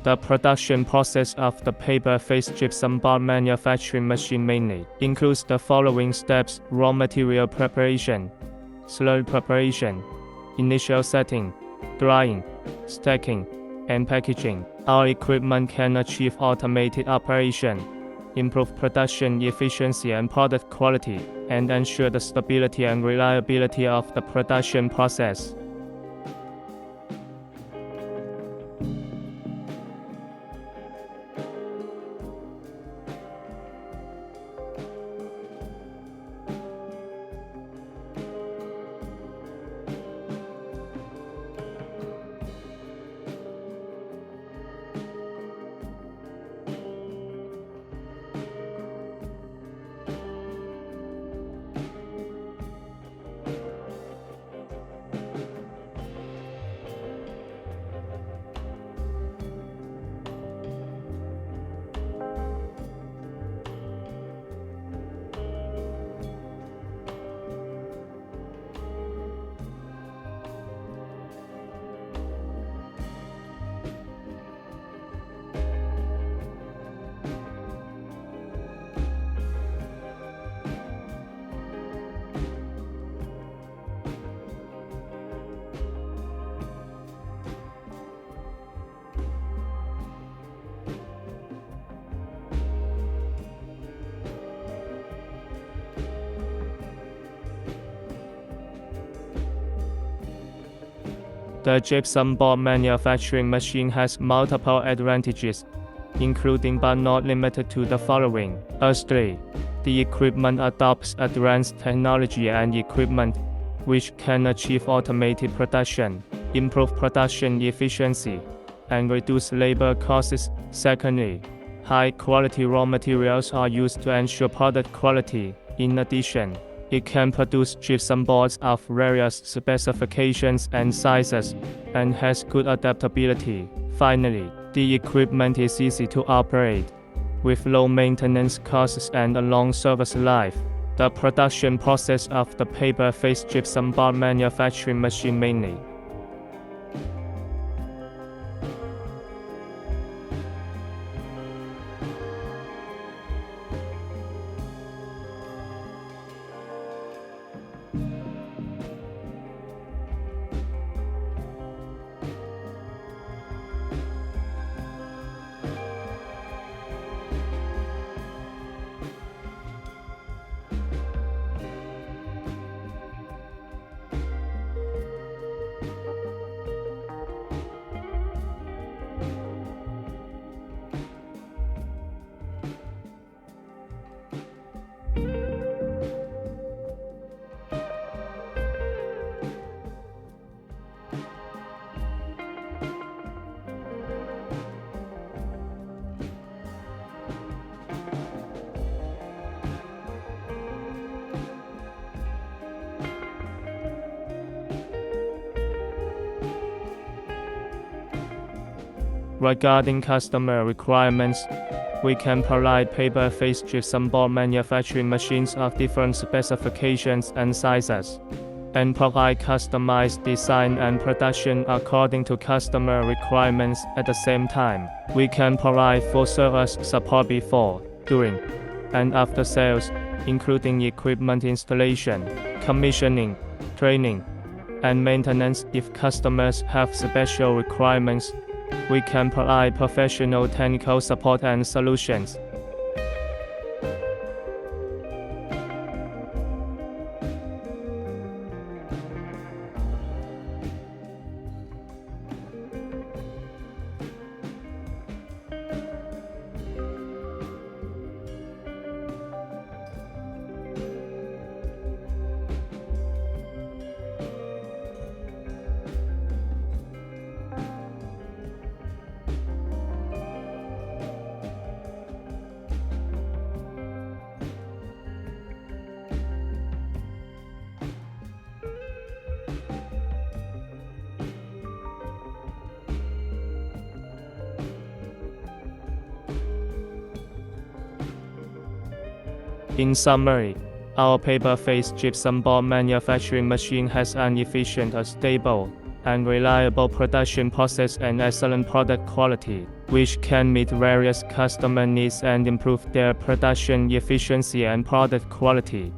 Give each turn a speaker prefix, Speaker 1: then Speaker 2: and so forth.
Speaker 1: The production process of the paper-faced gypsum board manufacturing machine mainly includes the following steps: raw material preparation, slurry preparation, initial setting, drying, stacking, and packaging. Our equipment can achieve automated operation, improve production efficiency and product quality, and ensure the stability and reliability of the production process. The gypsum board manufacturing machine has multiple advantages, including but not limited to the following. Firstly, the equipment adopts advanced technology and equipment, which can achieve automated production, improve production efficiency, and reduce labor costs. Secondly, high-quality raw materials are used to ensure product quality. In addition, it can produce gypsum boards of various specifications and sizes, and has good adaptability. Finally, the equipment is easy to operate, with low maintenance costs and a long service life. The production process of the paper-faced gypsum board manufacturing machine mainly Regarding customer requirements, we can provide paper-faced gypsum board manufacturing machines of different specifications and sizes, and provide customized design and production according to customer requirements. At the same time, we can provide full-service support before, during, and after sales, including equipment installation, commissioning, training, and maintenance. If customers have special requirements, we can provide professional technical support and solutions. In summary, our paper-faced gypsum board manufacturing machine has an efficient, stable, and reliable production process and excellent product quality, which can meet various customer needs and improve their production efficiency and product quality.